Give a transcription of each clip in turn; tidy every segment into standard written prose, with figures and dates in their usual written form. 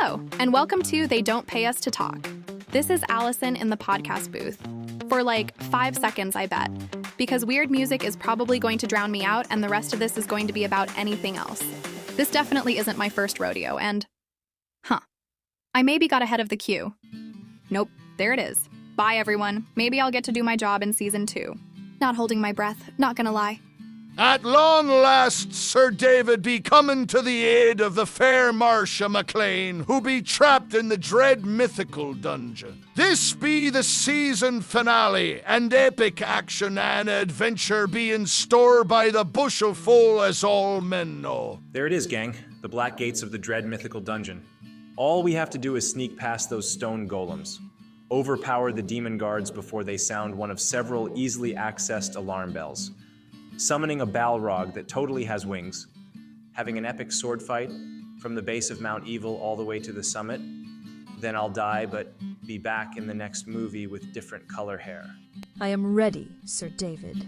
Hello, and welcome to They Don't Pay Us to Talk. This is Allison in the podcast booth. For like 5 seconds, I bet. Because weird music is probably going to drown me out, and the rest of this is going to be about anything else. This definitely isn't my first rodeo, and... I maybe got ahead of the queue. Nope, there it is. Bye, everyone. Maybe I'll get to do my job in Season 2. Not holding my breath, not gonna lie. At long last, Sir David be coming to the aid of the fair Marcia MacLean, who be trapped in the dread mythical dungeon. This be the season finale, and epic action and adventure be in store by the bushelful, as all men know. There it is, gang. The black gates of the dread mythical dungeon. All we have to do is sneak past those stone golems, overpower the demon guards before they sound one of several easily accessed alarm bells, summoning a Balrog that totally has wings, having an epic sword fight from the base of Mount Evil all the way to the summit. Then I'll die, but be back in the next movie with different color hair. I am ready, Sir David.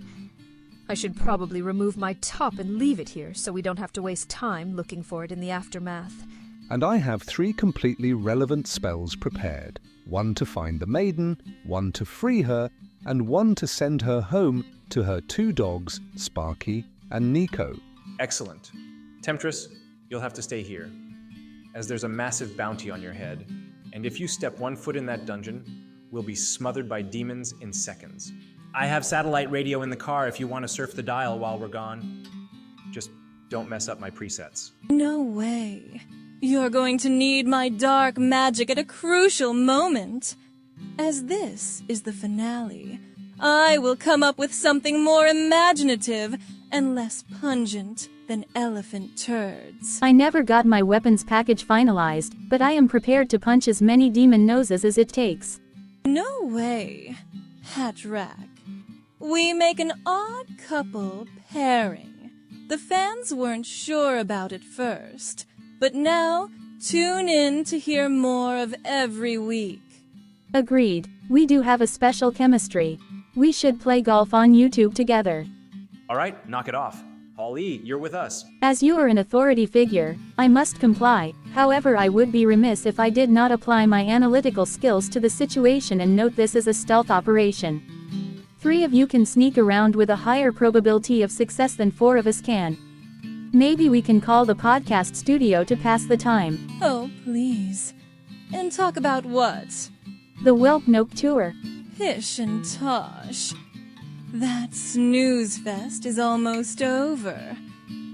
I should probably remove my top and leave it here so we don't have to waste time looking for it in the aftermath. And I have 3 completely relevant spells prepared. 1 to find the maiden, 1 to free her, and 1 to send her home to her 2 dogs, Sparky and Nico. Excellent. Temptress, you'll have to stay here, as there's a massive bounty on your head, and if you step 1 foot in that dungeon, we'll be smothered by demons in seconds. I have satellite radio in the car if you want to surf the dial while we're gone. Just don't mess up my presets. No way. You're going to need my dark magic at a crucial moment. As this is the finale, I will come up with something more imaginative and less pungent than elephant turds. I never got my weapons package finalized, but I am prepared to punch as many demon noses as it takes. No way, Hatrack. We make an odd couple pairing. The fans weren't sure about it first, but now tune in to hear more of every week. Agreed. We do have a special chemistry. We should play golf on YouTube together. All right, knock it off. Holly, you're with us. As you are an authority figure, I must comply. However, I would be remiss if I did not apply my analytical skills to the situation and note this is a stealth operation. 3 of you can sneak around with a higher probability of success than 4 of us can. Maybe we can call the podcast studio to pass the time. Oh, please. And talk about what? The Whelp Nope Tour. Pish and tosh. That snooze fest is almost over.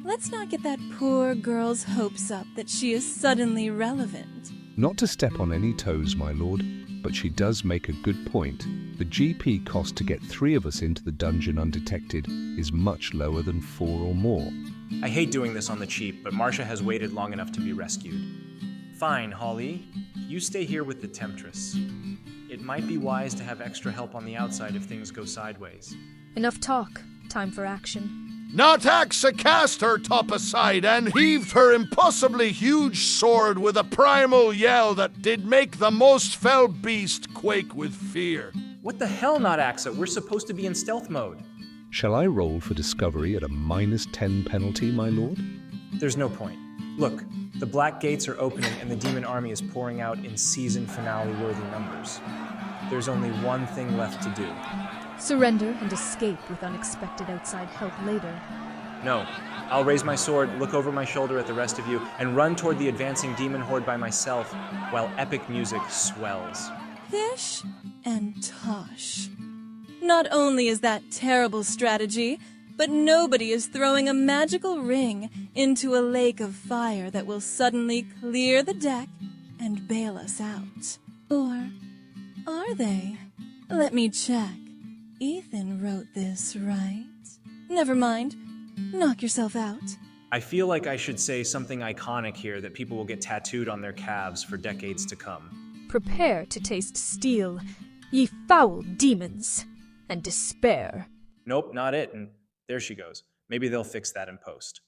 Let's not get that poor girl's hopes up that she is suddenly relevant. Not to step on any toes, my lord, but she does make a good point. The GP cost to get 3 of us into the dungeon undetected is much lower than 4 or more. I hate doing this on the cheap, but Marcia has waited long enough to be rescued. Fine, Holly. You stay here with the Temptress. It might be wise to have extra help on the outside if things go sideways. Enough talk. Time for action. Notaxa cast her top aside and heaved her impossibly huge sword with a primal yell that did make the most fell beast quake with fear. What the hell, Notaxa? We're supposed to be in stealth mode. Shall I roll for discovery at a -10 penalty, my lord? There's no point. Look, the black gates are opening and the demon army is pouring out in season finale-worthy numbers. There's only one thing left to do. Surrender and escape with unexpected outside help later. No, I'll raise my sword, look over my shoulder at the rest of you, and run toward the advancing demon horde by myself while epic music swells. Pish and tosh. Not only is that terrible strategy, but nobody is throwing a magical ring into a lake of fire that will suddenly clear the deck and bail us out. Or are they? Let me check. Ethan wrote this, right? Never mind. Knock yourself out. I feel like I should say something iconic here that people will get tattooed on their calves for decades to come. Prepare to taste steel, ye foul demons, and despair. Nope, not it, and there she goes. Maybe they'll fix that in post.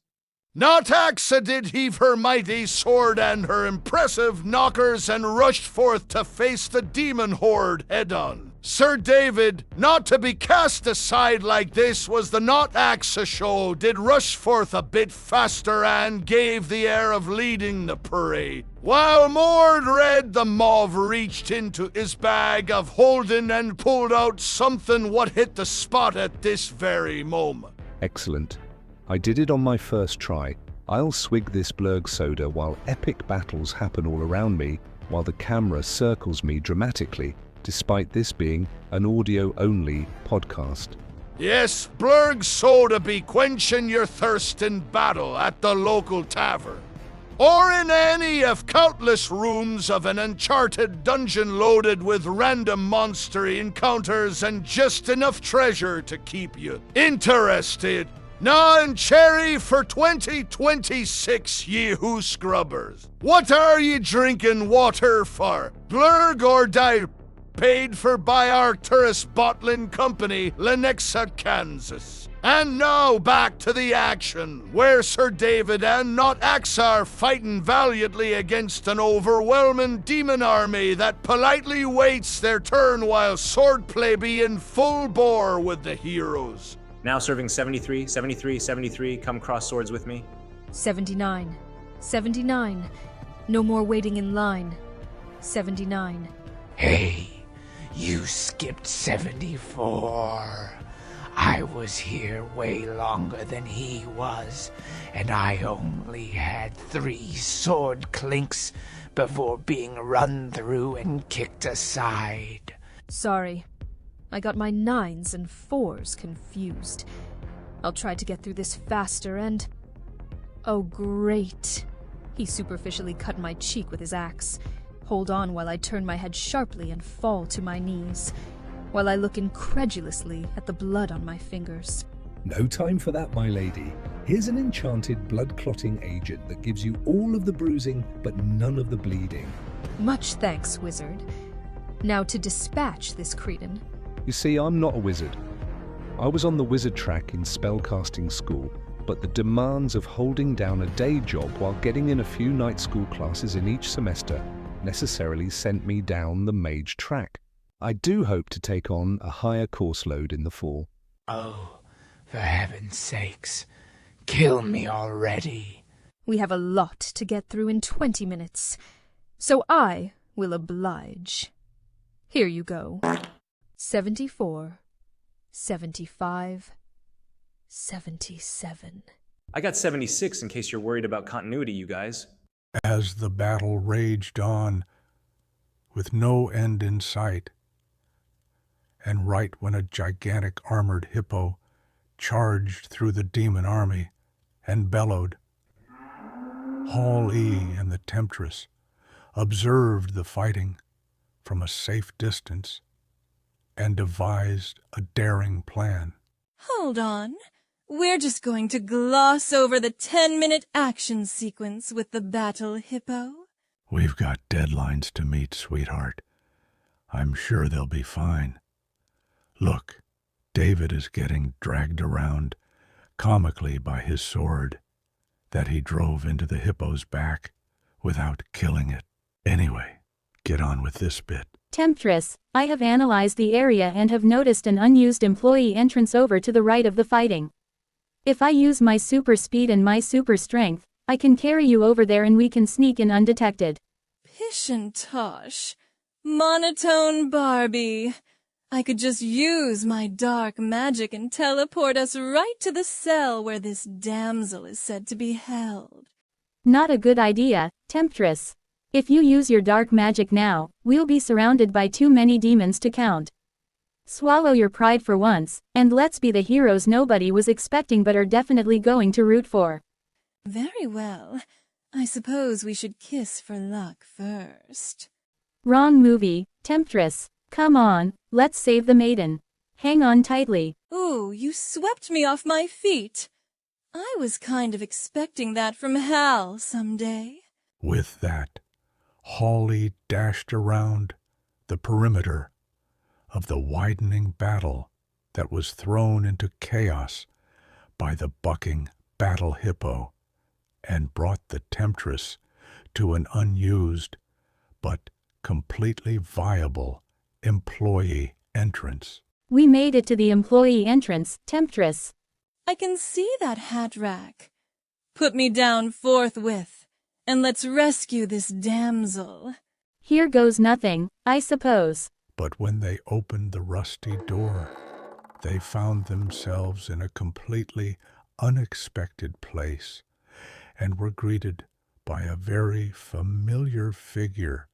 Notaxa did heave her mighty sword and her impressive knockers and rushed forth to face the demon horde head-on. Sir David, not to be cast aside like this, was the not axe a show, did rush forth a bit faster and gave the air of leading the parade. While Mord Red the Mauve reached into his bag of holding and pulled out something what hit the spot at this very moment. Excellent. I did it on my first try. I'll swig this blurg soda while epic battles happen all around me, while the camera circles me dramatically, despite this being an audio-only podcast. Yes, blurg soda be quenching your thirst in battle at the local tavern, or in any of countless rooms of an uncharted dungeon loaded with random monster encounters and just enough treasure to keep you interested. Now and cherry for 2026, ye who scrubbers. What are ye drinking water for? Blurg or die? Paid for by our tourist bottling company, Lenexa, Kansas. And now back to the action, where Sir David and Not Axe are fighting valiantly against an overwhelming demon army that politely waits their turn while swordplay be in full bore with the heroes. Now serving 73, 73, 73, come cross swords with me. 79. 79. No more waiting in line. 79. Hey, you skipped 74. I was here way longer than he was, and I only had 3 sword clinks before being run through and kicked aside. Sorry. I got my 9s and 4s confused. I'll try to get through this faster and... Oh, great. He superficially cut my cheek with his axe. Hold on while I turn my head sharply and fall to my knees, while I look incredulously at the blood on my fingers. No time for that, my lady. Here's an enchanted blood-clotting agent that gives you all of the bruising, but none of the bleeding. Much thanks, wizard. Now to dispatch this cretin. You see, I'm not a wizard. I was on the wizard track in spellcasting school, but the demands of holding down a day job while getting in a few night school classes in each semester necessarily sent me down the mage track. I do hope to take on a higher course load in the fall. Oh, for heaven's sakes, kill me already. We have a lot to get through in 20 minutes, so I will oblige. Here you go. 74, 75, 77. I got 76 in case you're worried about continuity, you guys. As the battle raged on, with no end in sight, and right when a gigantic armored hippo charged through the demon army and bellowed, Hall E and the Temptress observed the fighting from a safe distance and devised a daring plan. Hold on. We're just going to gloss over the 10-minute action sequence with the battle hippo. We've got deadlines to meet, sweetheart. I'm sure they'll be fine. Look, David is getting dragged around comically by his sword that he drove into the hippo's back without killing it. Anyway, get on with this bit. Temptress, I have analyzed the area and have noticed an unused employee entrance over to the right of the fighting. If I use my super speed and my super strength, I can carry you over there and we can sneak in undetected. Pish and tosh. Monotone Barbie. I could just use my dark magic and teleport us right to the cell where this damsel is said to be held. Not a good idea, Temptress. If you use your dark magic now, we'll be surrounded by too many demons to count. Swallow your pride for once, and let's be the heroes nobody was expecting but are definitely going to root for. Very well. I suppose we should kiss for luck first. Wrong movie, Temptress. Come on, let's save the maiden. Hang on tightly. Ooh, you swept me off my feet. I was kind of expecting that from Hal someday. With that, Hawley dashed around the perimeter of the widening battle that was thrown into chaos by the bucking battle hippo and brought the Temptress to an unused but completely viable employee entrance. We made it to the employee entrance, Temptress. I can see that hat rack. Put me down forthwith, and let's rescue this damsel. Here goes nothing, I suppose. But when they opened the rusty door, they found themselves in a completely unexpected place and were greeted by a very familiar figure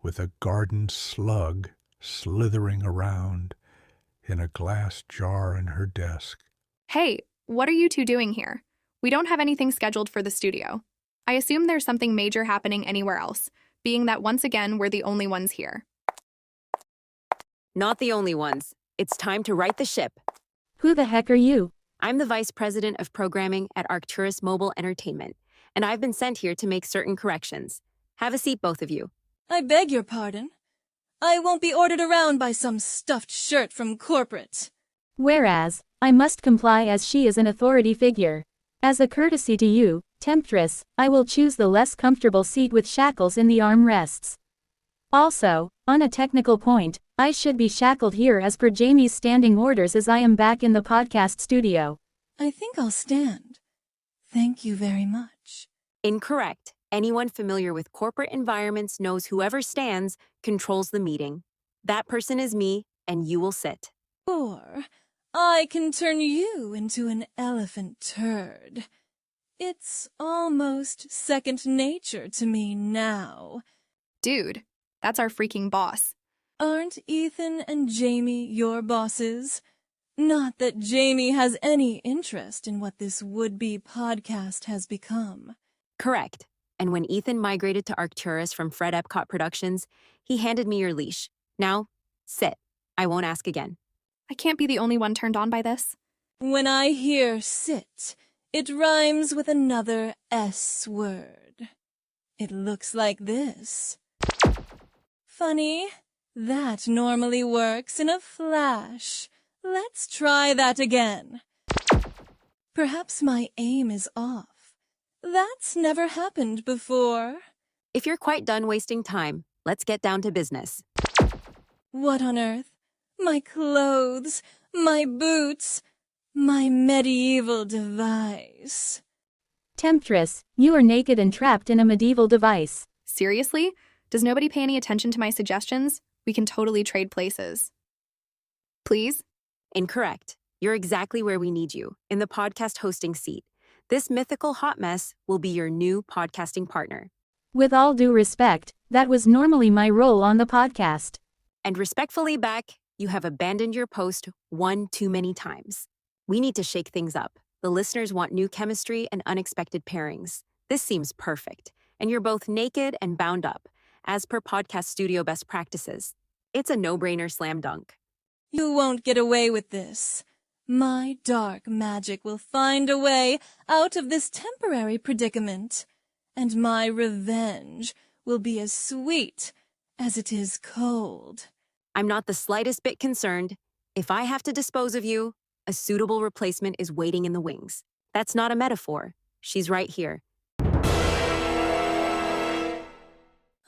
with a garden slug slithering around in a glass jar in her desk. Hey, what are you two doing here? We don't have anything scheduled for the studio. I assume there's something major happening anywhere else, being that once again we're the only ones here. Not the only ones. It's time to right the ship. Who the heck are you? I'm the Vice President of Programming at Arcturus Mobile Entertainment, and I've been sent here to make certain corrections. Have a seat, both of you. I beg your pardon. I won't be ordered around by some stuffed shirt from corporate. Whereas, I must comply as she is an authority figure. As a courtesy to you, Temptress, I will choose the less comfortable seat with shackles in the armrests. Also, on a technical point, I should be shackled here as per Jamie's standing orders as I am back in the podcast studio. I think I'll stand. Thank you very much. Incorrect. Anyone familiar with corporate environments knows whoever stands controls the meeting. That person is me, and you will sit. Or I can turn you into an elephant turd. It's almost second nature to me now. Dude, that's our freaking boss. Aren't Ethan and Jamie your bosses? Not that Jamie has any interest in what this would-be podcast has become. Correct. And when Ethan migrated to Arcturus from Fred Epcot Productions, he handed me your leash. Now, sit. I won't ask again. I can't be the only one turned on by this. When I hear sit, it rhymes with another S word. It looks like this. Funny, that normally works in a flash. Let's try that again. Perhaps my aim is off. That's never happened before. If you're quite done wasting time, let's get down to business. What on earth? My clothes, my boots, my medieval device. Temptress, you are naked and trapped in a medieval device. Seriously? Does nobody pay any attention to my suggestions? We can totally trade places. Please? Incorrect. You're exactly where we need you, in the podcast hosting seat. This mythical hot mess will be your new podcasting partner. With all due respect, that was normally my role on the podcast. And respectfully, Beck, you have abandoned your post one too many times. We need to shake things up. The listeners want new chemistry and unexpected pairings. This seems perfect, and you're both naked and bound up, as per podcast studio best practices. It's a no-brainer slam dunk. You won't get away with this. My dark magic will find a way out of this temporary predicament, and my revenge will be as sweet as it is cold. I'm not the slightest bit concerned. If I have to dispose of you, a suitable replacement is waiting in the wings. That's not a metaphor. She's right here.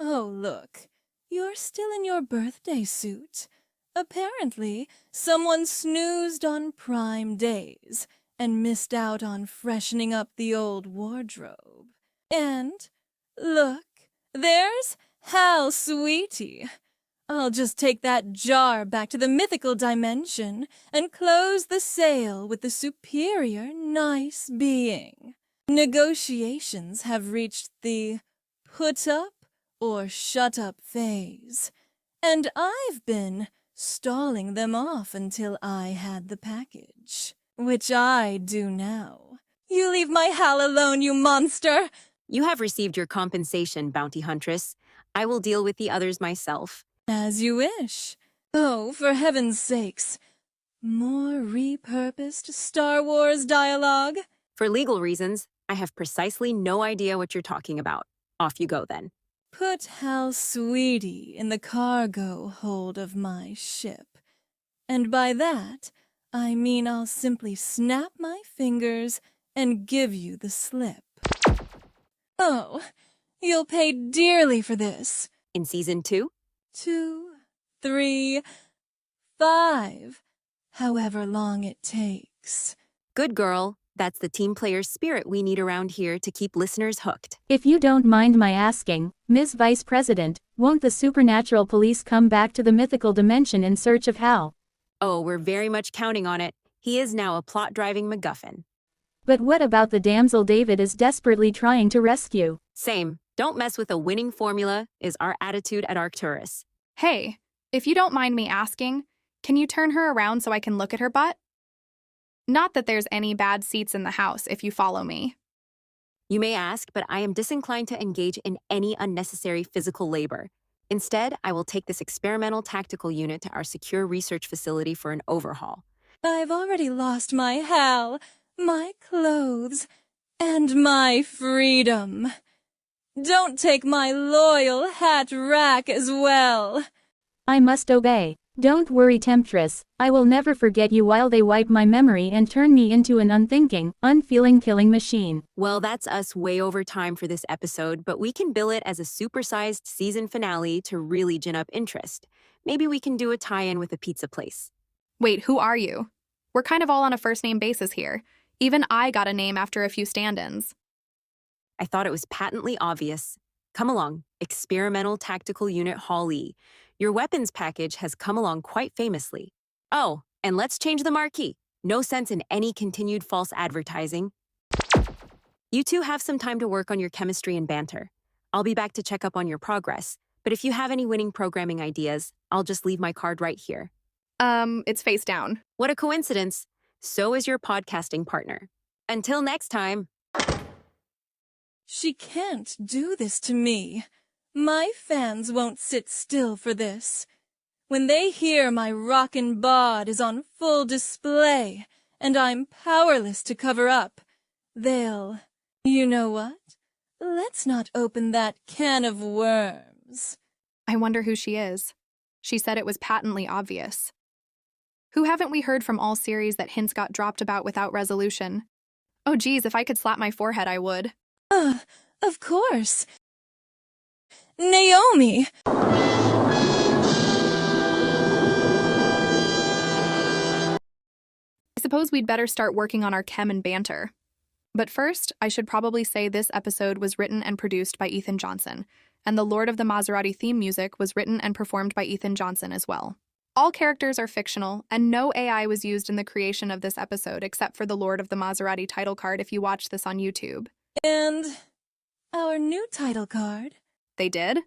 Oh, look. You're still in your birthday suit. Apparently, someone snoozed on prime days and missed out on freshening up the old wardrobe. And, look, there's Hal Sweetie. I'll just take that jar back to the mythical dimension and close the sale with the superior nice being. Negotiations have reached the put up or shut up phase, and I've been stalling them off until I had the package, which I do now. You leave my Hal alone, you monster! You have received your compensation, Bounty Huntress. I will deal with the others myself. As you wish. Oh, for heaven's sakes. More repurposed Star Wars dialogue? For legal reasons, I have precisely no idea what you're talking about. Off you go, then. Put Hal Sweetie in the cargo hold of my ship. And by that, I mean I'll simply snap my fingers and give you the slip. Oh, you'll pay dearly for this. In Season 2? 2, 3, 5, however long it takes. Good girl. That's the team player spirit we need around here to keep listeners hooked. If you don't mind my asking, Ms. Vice President, won't the supernatural police come back to the mythical dimension in search of Hal? Oh, we're very much counting on it. He is now a plot-driving MacGuffin. But what about the damsel David is desperately trying to rescue? Same. Don't mess with a winning formula is our attitude at Arcturus. Hey, if you don't mind me asking, can you turn her around so I can look at her butt? Not that there's any bad seats in the house, if you follow me. You may ask, but I am disinclined to engage in any unnecessary physical labor. Instead, I will take this experimental tactical unit to our secure research facility for an overhaul. I've already lost my Hal, my clothes, and my freedom. Don't take my loyal hat rack as well. I must obey. Don't worry, Temptress. I will never forget you while they wipe my memory and turn me into an unthinking, unfeeling killing machine. Well, that's us way over time for this episode, but we can bill it as a supersized season finale to really gin up interest. Maybe we can do a tie-in with a pizza place. Wait, who are you? We're kind of all on a first-name basis here. Even I got a name after a few stand-ins. I thought it was patently obvious. Come along, Experimental Tactical Unit Hall E. Your weapons package has come along quite famously. Oh, and let's change the marquee. No sense in any continued false advertising. You two have some time to work on your chemistry and banter. I'll be back to check up on your progress, but if you have any winning programming ideas, I'll just leave my card right here. It's face down. What a coincidence. So is your podcasting partner. Until next time. She can't do this to me. My fans won't sit still for this. When they hear my rockin' bod is on full display and I'm powerless to cover up, they'll... You know what? Let's not open that can of worms. I wonder who she is. She said it was patently obvious. Who haven't we heard from all series that hints got dropped about without resolution? Oh geez, if I could slap my forehead, I would. Of course. Naomi! I suppose we'd better start working on our chem and banter. But first, I should probably say this episode was written and produced by Ethan Johnson, and the Lord of the Maserati theme music was written and performed by Ethan Johnson as well. All characters are fictional, and no AI was used in the creation of this episode except for the Lord of the Maserati title card if you watch this on YouTube. And our new title card. They did?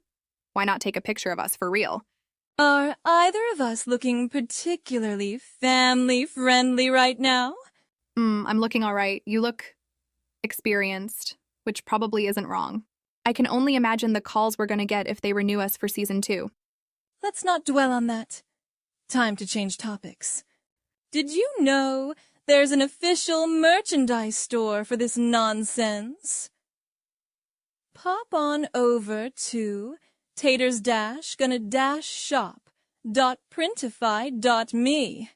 Why not take a picture of us for real? Are either of us looking particularly family-friendly right now? I'm looking all right. You look experienced, which probably isn't wrong. I can only imagine the calls we're gonna get if they renew us for Season 2. Let's not dwell on that. Time to change topics. Did you know there's an official merchandise store for this nonsense? Pop on over to taters-shop.printify.me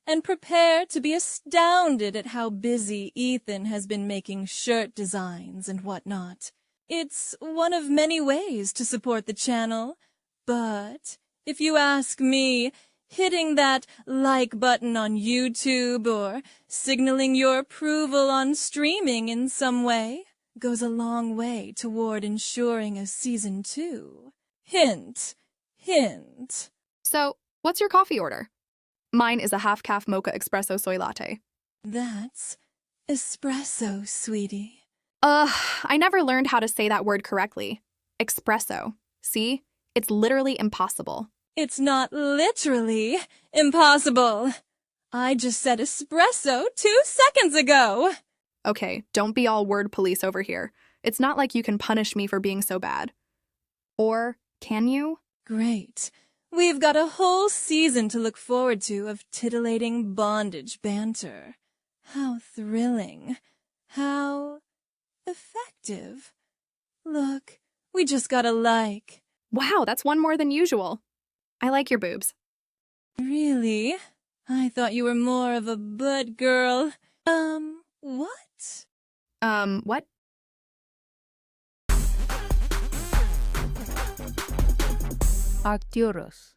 and prepare to be astounded at how busy Ethan has been making shirt designs and whatnot. It's one of many ways to support the channel, but if you ask me, hitting that like button on YouTube or signaling your approval on streaming in some way goes a long way toward ensuring a Season 2. Hint, hint. So, what's your coffee order? Mine is a half-calf mocha espresso soy latte. That's espresso, sweetie. I never learned how to say that word correctly. Espresso. See? It's literally impossible. It's not literally impossible. I just said espresso 2 seconds ago. Okay, don't be all word police over here. It's not like you can punish me for being so bad. Or can you? Great. We've got a whole season to look forward to of titillating bondage banter. How thrilling. How effective. Look, we just got a like. Wow, that's one more than usual. I like your boobs. Really? I thought you were more of a butt girl. What? What? Arcturus.